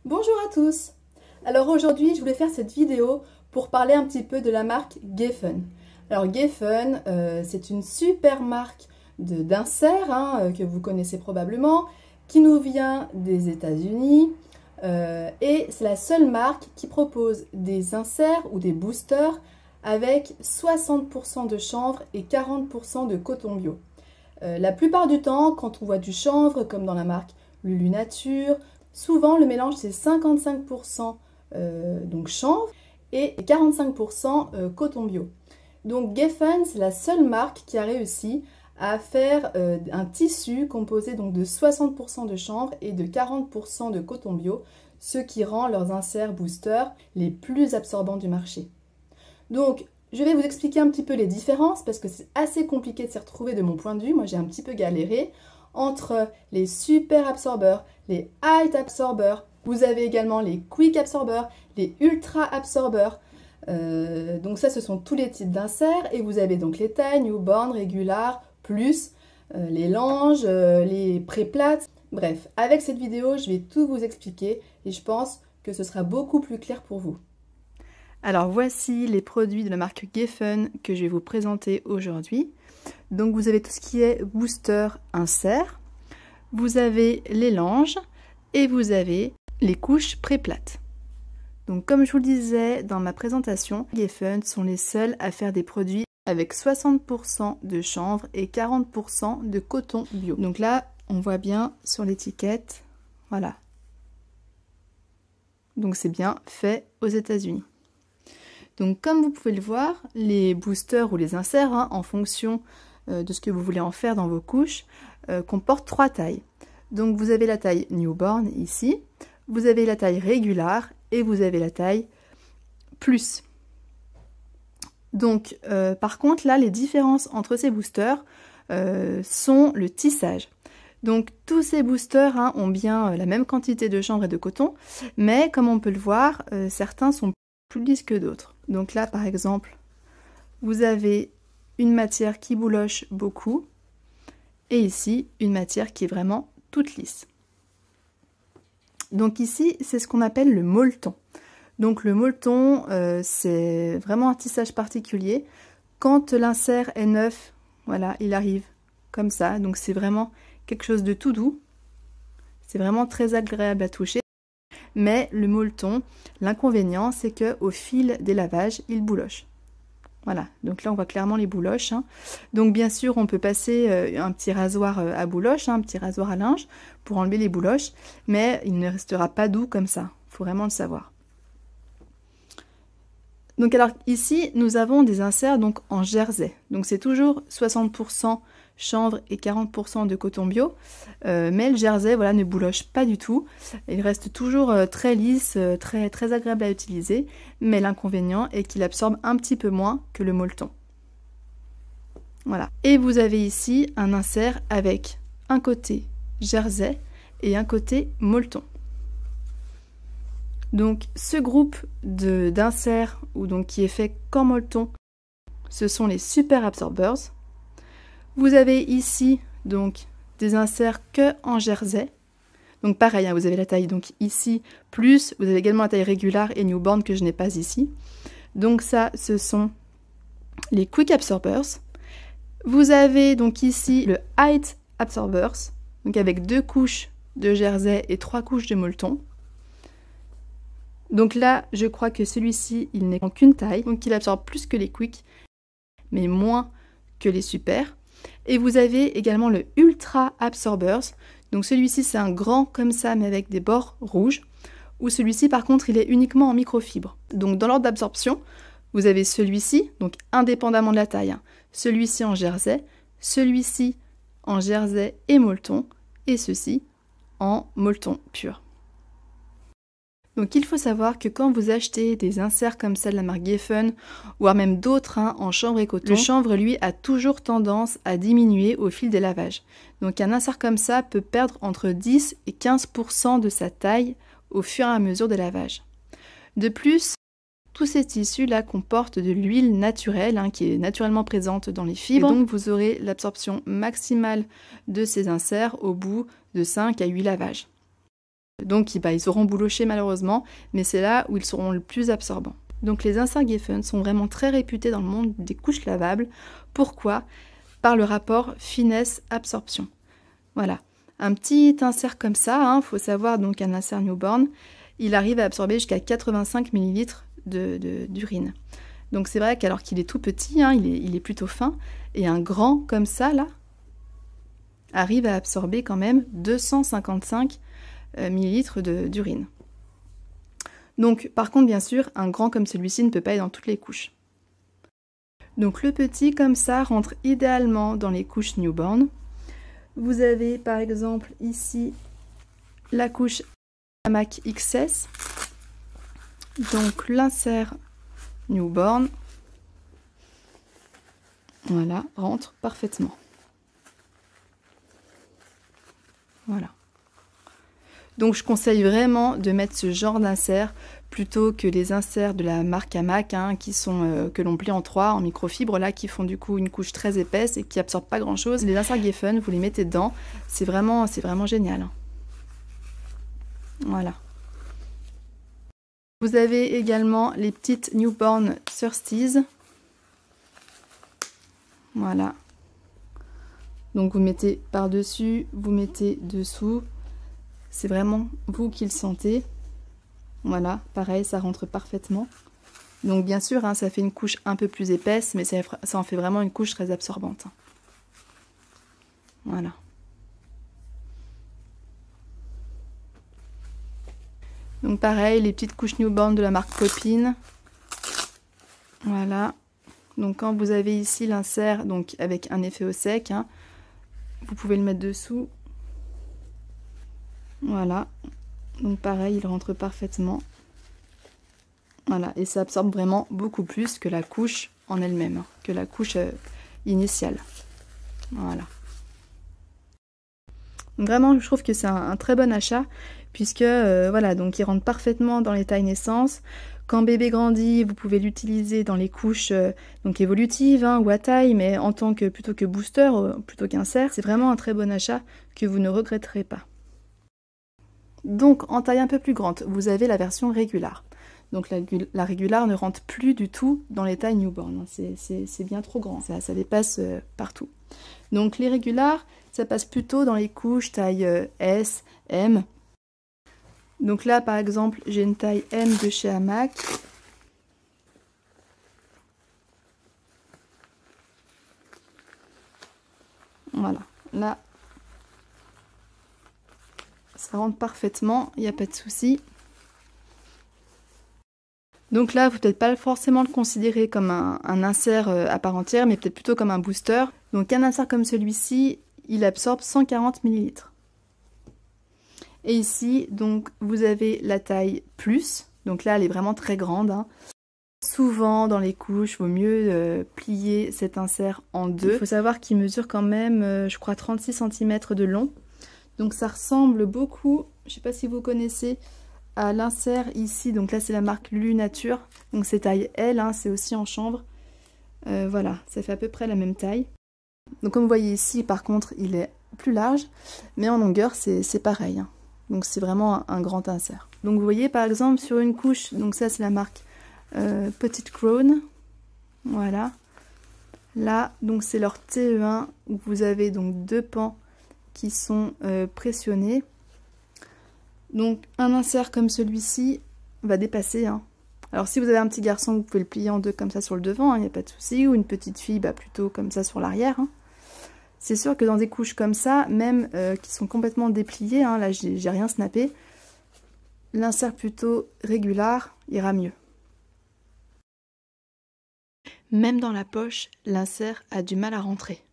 Bonjour à tous. Alors aujourd'hui je voulais faire cette vidéo pour parler un petit peu de la marque Geffen. Alors Geffen c'est une super marque d'insert que vous connaissez probablement, qui nous vient des États-Unis et c'est la seule marque qui propose des inserts ou des boosters avec 60% de chanvre et 40% de coton bio. La plupart du temps, quand on voit du chanvre, comme dans la marque Lulu Nature, souvent le mélange c'est 55% donc chanvre et 45% coton bio. Donc Geffen, c'est la seule marque qui a réussi à faire un tissu composé donc de 60% de chanvre et de 40% de coton bio, ce qui rend leurs inserts boosters les plus absorbants du marché. Donc je vais vous expliquer un petit peu les différences parce que c'est assez compliqué de s'y retrouver de mon point de vue. Moi j'ai un petit peu galéré entre les super absorbeurs, les high absorbeurs. Vous avez également les quick absorbeurs, les ultra absorbeurs. Donc ça ce sont tous les types d'inserts et vous avez donc les tailles, newborn, régular, plus les langes, les pré-plates. Bref, avec cette vidéo je vais tout vous expliquer et je pense que ce sera beaucoup plus clair pour vous. Alors voici les produits de la marque Geffen que je vais vous présenter aujourd'hui. Donc vous avez tout ce qui est booster insert, vous avez les langes et vous avez les couches pré-plates. Donc comme je vous le disais dans ma présentation, Geffen sont les seuls à faire des produits avec 60% de chanvre et 40% de coton bio. Donc là on voit bien sur l'étiquette, voilà. Donc c'est bien fait aux États-Unis. Donc comme vous pouvez le voir, les boosters ou les inserts, en fonction de ce que vous voulez en faire dans vos couches, comportent 3 tailles. Donc vous avez la taille newborn ici, vous avez la taille régular et vous avez la taille plus. Donc par contre là, les différences entre ces boosters sont le tissage. Donc tous ces boosters ont bien la même quantité de chanvre et de coton, mais comme on peut le voir, certains sont plus lisses que d'autres. Donc là par exemple, vous avez une matière qui bouloche beaucoup et ici une matière qui est vraiment toute lisse. Donc ici c'est ce qu'on appelle le molleton. Donc le molleton c'est vraiment un tissage particulier. Quand l'insert est neuf, voilà, il arrive comme ça, donc c'est vraiment quelque chose de tout doux. C'est vraiment très agréable à toucher. Mais le molleton, l'inconvénient, c'est qu'au fil des lavages, il bouloche. Voilà, donc là on voit clairement les bouloches. Donc bien sûr, on peut passer un petit rasoir à bouloche, un petit rasoir à linge, pour enlever les bouloches, mais il ne restera pas doux comme ça. Il faut vraiment le savoir. Donc alors ici, nous avons des inserts donc en jersey. Donc c'est toujours 60% chanvre et 40% de coton bio, mais le jersey voilà, ne bouloche pas du tout. Il reste toujours très lisse, très agréable à utiliser, mais l'inconvénient est qu'il absorbe un petit peu moins que le molleton. Voilà. Et vous avez ici un insert avec un côté jersey et un côté molleton. Donc ce groupe d'inserts qui est fait qu'en molleton, ce sont les super absorbers. Vous avez ici donc des inserts que en jersey. Donc pareil, vous avez la taille donc ici plus, vous avez également la taille régular et newborn que je n'ai pas ici. Donc ça, ce sont les quick absorbers. Vous avez donc ici le height absorbers, donc avec 2 couches de jersey et 3 couches de molleton. Donc là, je crois que celui-ci, il n'est qu'une taille, donc il absorbe plus que les quick, mais moins que les super. Et vous avez également le ultra absorbers. Donc celui-ci, c'est un grand comme ça, mais avec des bords rouges. Ou celui-ci, par contre, il est uniquement en microfibre. Donc dans l'ordre d'absorption, vous avez celui-ci, donc indépendamment de la taille, celui-ci en jersey, celui-ci en jersey et molleton, et ceci en molleton pur. Donc il faut savoir que quand vous achetez des inserts comme ça de la marque Geffen, voire même d'autres en chanvre et coton, le chanvre lui a toujours tendance à diminuer au fil des lavages. Donc un insert comme ça peut perdre entre 10 et 15% de sa taille au fur et à mesure des lavages. De plus, tous ces tissus là comportent de l'huile naturelle qui est naturellement présente dans les fibres. Et donc vous aurez l'absorption maximale de ces inserts au bout de 5 à 8 lavages. Donc ils seront boulochés malheureusement, mais c'est là où ils seront le plus absorbants. Donc les inserts Geffen sont vraiment très réputés dans le monde des couches lavables. Pourquoi? Par le rapport finesse-absorption. Voilà, un petit insert comme ça, faut savoir donc un insert newborn, il arrive à absorber jusqu'à 85 ml d'urine. Donc c'est vrai qu'alors qu'il est tout petit, il est plutôt fin, et un grand comme ça là, arrive à absorber quand même 255 ml d'urine. Donc par contre bien sûr, un grand comme celui-ci ne peut pas être dans toutes les couches. Donc le petit comme ça rentre idéalement dans les couches newborn. Vous avez par exemple ici la couche Hamac XS, donc l'insert newborn, voilà, rentre parfaitement. Voilà. Donc je conseille vraiment de mettre ce genre d'insert plutôt que les inserts de la marque Hamac qui sont que l'on plie en 3 en microfibre là, qui font du coup une couche très épaisse et qui absorbent pas grand chose. Les inserts Geffen, vous les mettez dedans, c'est vraiment génial. Voilà. Vous avez également les petites Newborn Thirsties. Voilà. Donc vous mettez par-dessus, vous mettez dessous. C'est vraiment vous qui le sentez. Voilà, pareil, ça rentre parfaitement. Donc bien sûr, ça fait une couche un peu plus épaisse, mais ça en fait vraiment une couche très absorbante. Voilà. Donc pareil, les petites couches newborn de la marque Copine. Voilà. Donc quand vous avez ici l'insert, donc avec un effet au sec, vous pouvez le mettre dessous. Voilà. Donc pareil, il rentre parfaitement. Voilà, et ça absorbe vraiment beaucoup plus que la couche en elle-même, que la couche initiale. Voilà. Donc vraiment, je trouve que c'est un très bon achat, puisque voilà, donc il rentre parfaitement dans les tailles naissance. Quand bébé grandit, vous pouvez l'utiliser dans les couches donc évolutives ou à taille, mais en tant que plutôt que booster, plutôt qu'insert. C'est vraiment un très bon achat que vous ne regretterez pas. Donc en taille un peu plus grande, vous avez la version régular. Donc la régular ne rentre plus du tout dans les tailles newborn, c'est bien trop grand, ça dépasse partout. Donc les régulars, ça passe plutôt dans les couches taille S, M. Donc là par exemple, j'ai une taille M de chez Hamac. Voilà, là, ça rentre parfaitement, il n'y a pas de souci. Donc là, vous ne pouvez peut-être pas forcément le considérer comme un insert à part entière, mais peut-être plutôt comme un booster. Donc un insert comme celui-ci, il absorbe 140 ml. Et ici, donc vous avez la taille plus. Donc là, elle est vraiment très grande. Souvent, dans les couches, il vaut mieux plier cet insert en deux. Il faut savoir qu'il mesure quand même, je crois, 36 cm de long. Donc ça ressemble beaucoup, je ne sais pas si vous connaissez, à l'insert ici, donc là c'est la marque Lunature, donc c'est taille L, c'est aussi en chambre. Voilà, ça fait à peu près la même taille. Donc comme vous voyez ici, par contre, il est plus large, mais en longueur c'est pareil. Donc c'est vraiment un grand insert. Donc vous voyez par exemple sur une couche, donc ça c'est la marque Petite Crown, voilà. Là, donc c'est leur TE1, où vous avez donc deux pans qui sont pressionnés. Donc un insert comme celui-ci va dépasser. Alors si vous avez un petit garçon, vous pouvez le plier en deux comme ça sur le devant, il n'y a pas de souci. Ou une petite fille, plutôt comme ça sur l'arrière. C'est sûr que dans des couches comme ça, même qui sont complètement dépliées, là j'ai rien snappé, l'insert plutôt régular ira mieux. Même dans la poche, l'insert a du mal à rentrer.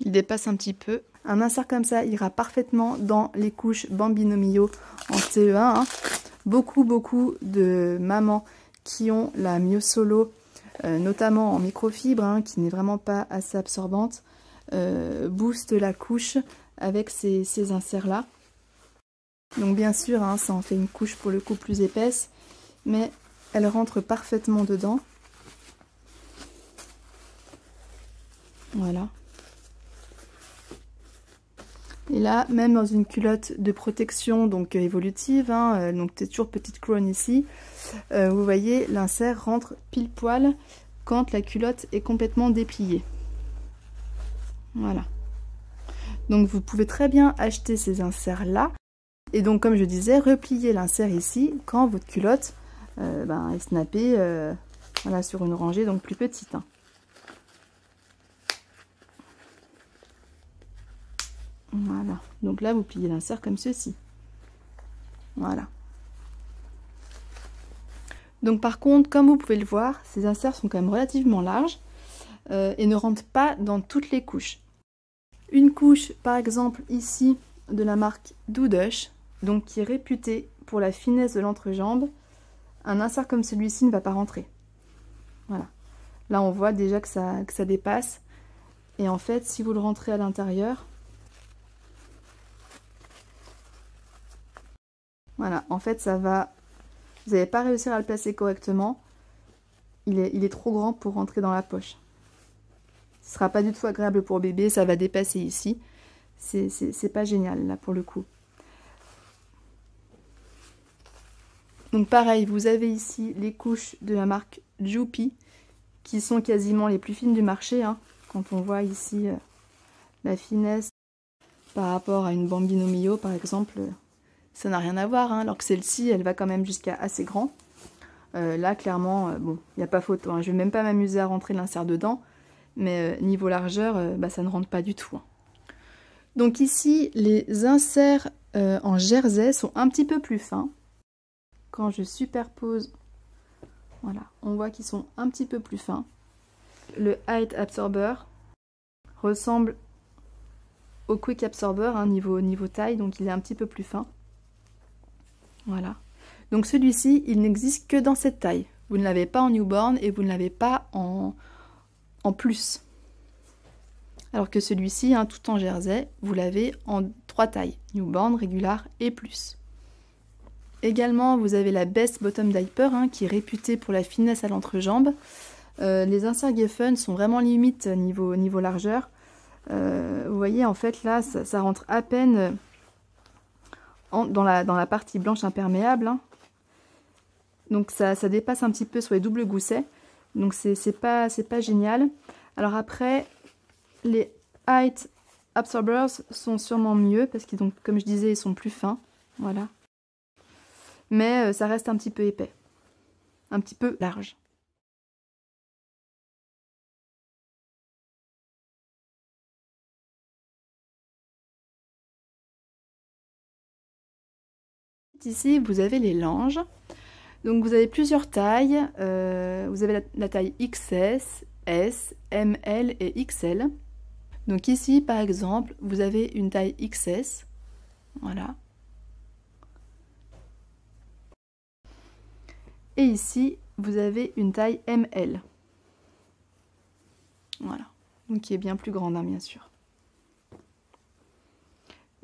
Il dépasse un petit peu. Un insert comme ça ira parfaitement dans les couches Bambino Mio en CE1. Beaucoup de mamans qui ont la Mio Solo, notamment en microfibre, qui n'est vraiment pas assez absorbante, boostent la couche avec ces inserts-là. Donc bien sûr, ça en fait une couche pour le coup plus épaisse, mais elle rentre parfaitement dedans. Voilà. Et là, même dans une culotte de protection, donc évolutive, hein, donc c'est toujours petite couronne ici, vous voyez, l'insert rentre pile poil quand la culotte est complètement dépliée. Voilà. Donc vous pouvez très bien acheter ces inserts là, et donc comme je disais, replier l'insert ici quand votre culotte est snappée voilà, sur une rangée donc plus petite. Hein. Voilà, donc là vous pliez l'insert comme ceci. Voilà. Donc par contre, comme vous pouvez le voir, ces inserts sont quand même relativement larges et ne rentrent pas dans toutes les couches. Une couche, par exemple ici, de la marque Dudush, donc qui est réputée pour la finesse de l'entrejambe, un insert comme celui-ci ne va pas rentrer. Voilà. Là on voit déjà que ça dépasse. Et en fait, si vous le rentrez à l'intérieur, voilà, en fait ça va, vous n'allez pas réussir à le placer correctement, il est trop grand pour rentrer dans la poche. Ce ne sera pas du tout agréable pour bébé, ça va dépasser ici, c'est pas génial là pour le coup. Donc pareil, vous avez ici les couches de la marque Joopy, qui sont quasiment les plus fines du marché, hein, quand on voit ici la finesse par rapport à une Bambino Mio par exemple. Ça n'a rien à voir, hein, alors que celle-ci, elle va quand même jusqu'à assez grand. Là, clairement, bon, il n'y a pas photo. Hein. Je ne vais même pas m'amuser à rentrer l'insert dedans. Mais niveau largeur, ça ne rentre pas du tout. Hein. Donc ici, les inserts en jersey sont un petit peu plus fins. Quand je superpose, voilà, on voit qu'ils sont un petit peu plus fins. Le Height Absorber ressemble au Quick Absorber, hein, niveau taille, donc il est un petit peu plus fin. Voilà. Donc celui-ci, il n'existe que dans cette taille. Vous ne l'avez pas en newborn et vous ne l'avez pas en plus. Alors que celui-ci, hein, tout en jersey, vous l'avez en 3 tailles. Newborn, régular et plus. Également, vous avez la Best Bottom Diaper, hein, qui est réputée pour la finesse à l'entrejambe. Les inserts Geffen sont vraiment limite niveau largeur. Vous voyez, en fait, là, ça rentre à peine... dans la partie blanche imperméable, hein. Donc ça dépasse un petit peu sur les doubles goussets, donc c'est pas génial. Alors après, les Height Absorbers sont sûrement mieux, parce qu'ils, donc, comme je disais, ils sont plus fins, voilà. Mais ça reste un petit peu épais, un petit peu large. Ici, vous avez les langes. Donc vous avez plusieurs tailles. Vous avez la taille XS, S, ML et XL. Donc ici, par exemple, vous avez une taille XS. Voilà. Et ici, vous avez une taille ML. Voilà. Donc qui est bien plus grande, hein, bien sûr.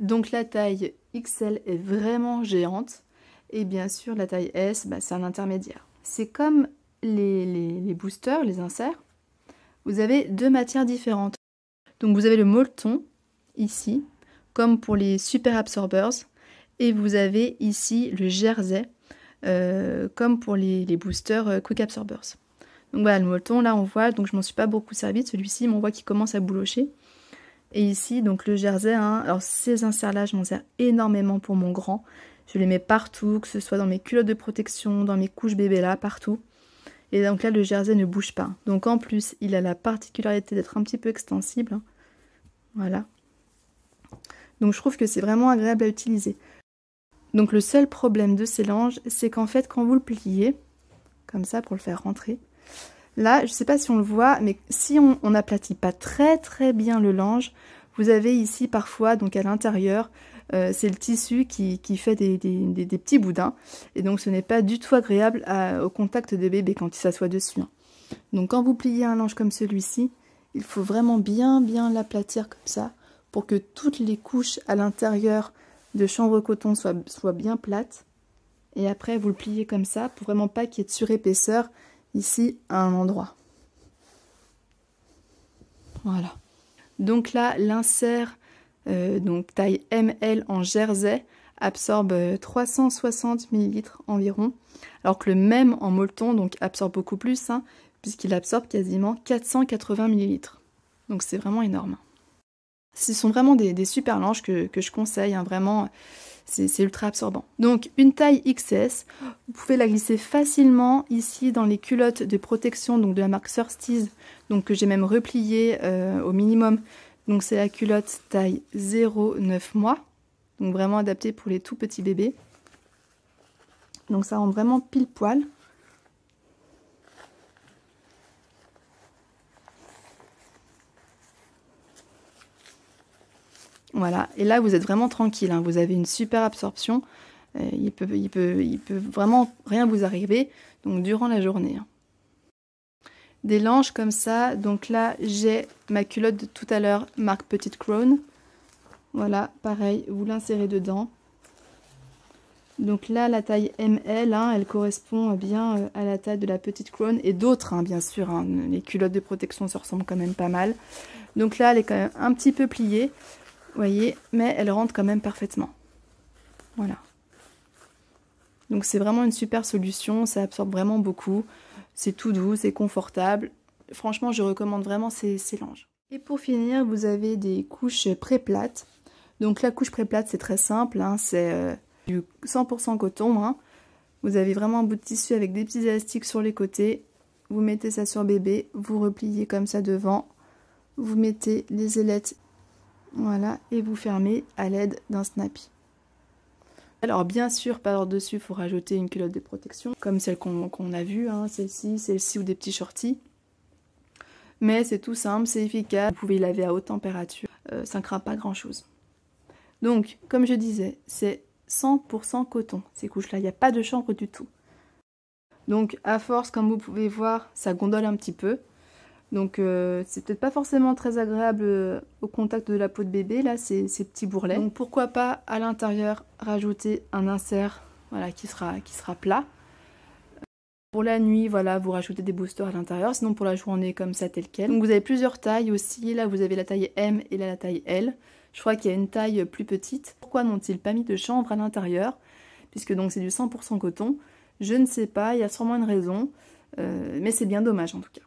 Donc la taille XL est vraiment géante. Et bien sûr, la taille S, c'est un intermédiaire. C'est comme les boosters, les inserts. Vous avez 2 matières différentes. Donc vous avez le molleton, ici, comme pour les Super Absorbers. Et vous avez ici le jersey, comme pour les boosters Quick Absorbers. Donc voilà, le molleton, là on voit, donc je m'en suis pas beaucoup servi de celui-ci, mais on voit qu'il commence à boulocher. Et ici, donc le jersey, hein, alors ces inserts-là, je m'en sers énormément pour mon grand. Je les mets partout, que ce soit dans mes culottes de protection, dans mes couches bébé là, partout. Et donc là, le jersey ne bouge pas. Donc en plus, il a la particularité d'être un petit peu extensible. Hein. Voilà. Donc je trouve que c'est vraiment agréable à utiliser. Donc le seul problème de ces langes, c'est qu'en fait, quand vous le pliez, comme ça pour le faire rentrer, là, je ne sais pas si on le voit, mais si on n'aplatit pas très bien le lange, vous avez ici parfois, donc à l'intérieur, c'est le tissu qui fait des petits boudins. Et donc ce n'est pas du tout agréable au contact de bébé quand il s'assoit dessus. Hein. Donc quand vous pliez un linge comme celui-ci, il faut vraiment bien l'aplatir comme ça, pour que toutes les couches à l'intérieur de chanvre coton soient bien plates. Et après vous le pliez comme ça, pour vraiment pas qu'il y ait de surépaisseur ici à un endroit. Voilà. Donc là, l'insert, donc taille ML en jersey, absorbe 360 ml environ, alors que le même en molleton donc absorbe beaucoup plus, hein, puisqu'il absorbe quasiment 480 ml. Donc c'est vraiment énorme. Ce sont vraiment des super linges que je conseille, hein, vraiment, c'est ultra absorbant. Donc une taille XS, vous pouvez la glisser facilement ici dans les culottes de protection donc de la marque Surstees, donc que j'ai même replié au minimum. Donc c'est la culotte taille 0,9 mois, donc vraiment adaptée pour les tout petits bébés. Donc ça rentre vraiment pile poil. Voilà, et là vous êtes vraiment tranquille, hein. Vous avez une super absorption, il peut vraiment rien vous arriver, donc durant la journée. Hein. Des langes comme ça, donc là j'ai ma culotte de tout à l'heure, marque Petite Crown. Voilà, pareil, vous l'insérez dedans. Donc là la taille ML, hein, elle correspond bien à la taille de la Petite Crown et d'autres, hein, bien sûr, hein, les culottes de protection se ressemblent quand même pas mal. Donc là elle est quand même un petit peu pliée. Vous voyez, mais elle rentre quand même parfaitement. Voilà. Donc c'est vraiment une super solution, ça absorbe vraiment beaucoup. C'est tout doux, c'est confortable. Franchement, je recommande vraiment ces langes. Et pour finir, vous avez des couches pré-plates. Donc la couche pré-plate, c'est très simple, hein, c'est du 100% coton. Hein. Vous avez vraiment un bout de tissu avec des petits élastiques sur les côtés. Vous mettez ça sur bébé, vous repliez comme ça devant. Vous mettez les ailettes. Voilà, et vous fermez à l'aide d'un snappy. Alors bien sûr, par-dessus, il faut rajouter une culotte de protection, comme celle qu'on a vue, hein, celle-ci ou des petits shorties. Mais c'est tout simple, c'est efficace, vous pouvez laver à haute température, ça ne craint pas grand-chose. Donc, comme je disais, c'est 100% coton, ces couches-là, il n'y a pas de chanvre du tout. Donc à force, comme vous pouvez voir, ça gondole un petit peu. Donc c'est peut-être pas forcément très agréable au contact de la peau de bébé, là, ces petits bourrelets. Donc pourquoi pas à l'intérieur rajouter un insert, voilà, qui sera plat. Pour la nuit, voilà, vous rajoutez des boosters à l'intérieur, sinon pour la journée comme ça tel quel. Donc vous avez plusieurs tailles aussi, là vous avez la taille M et là la taille L. Je crois qu'il y a une taille plus petite. Pourquoi n'ont-ils pas mis de chanvre à l'intérieur? Puisque donc c'est du 100% coton. Je ne sais pas, il y a sûrement une raison, mais c'est bien dommage en tout cas.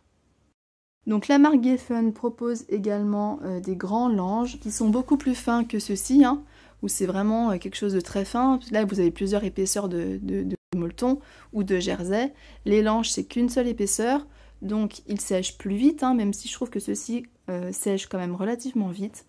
Donc la marque Geffen propose également des grands langes qui sont beaucoup plus fins que ceux-ci, hein, où c'est vraiment quelque chose de très fin. Là vous avez plusieurs épaisseurs de molleton ou de jersey. Les langes c'est qu'une seule épaisseur, donc ils sèchent plus vite, hein, même si je trouve que ceux-ci sèchent quand même relativement vite,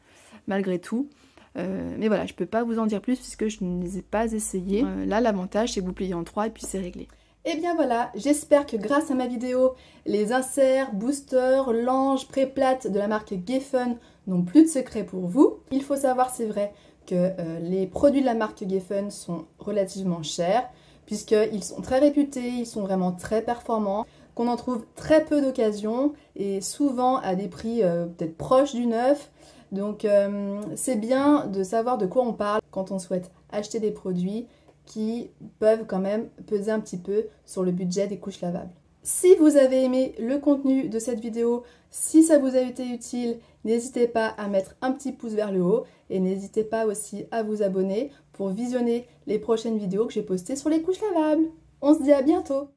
malgré tout. Mais voilà, je peux pas vous en dire plus puisque je ne les ai pas essayés. Là l'avantage c'est que vous pliez en 3 et puis c'est réglé. Et bien voilà, j'espère que grâce à ma vidéo, les inserts, boosters, langes, pré-plates de la marque Geffen n'ont plus de secret pour vous. Il faut savoir, c'est vrai, que les produits de la marque Geffen sont relativement chers, puisqu'ils sont très réputés, ils sont vraiment très performants, qu'on en trouve très peu d'occasions, et souvent à des prix peut-être proches du neuf. Donc c'est bien de savoir de quoi on parle quand on souhaite acheter des produits qui peuvent quand même peser un petit peu sur le budget des couches lavables. Si vous avez aimé le contenu de cette vidéo, si ça vous a été utile, n'hésitez pas à mettre un petit pouce vers le haut et n'hésitez pas aussi à vous abonner pour visionner les prochaines vidéos que j'ai postées sur les couches lavables. On se dit à bientôt!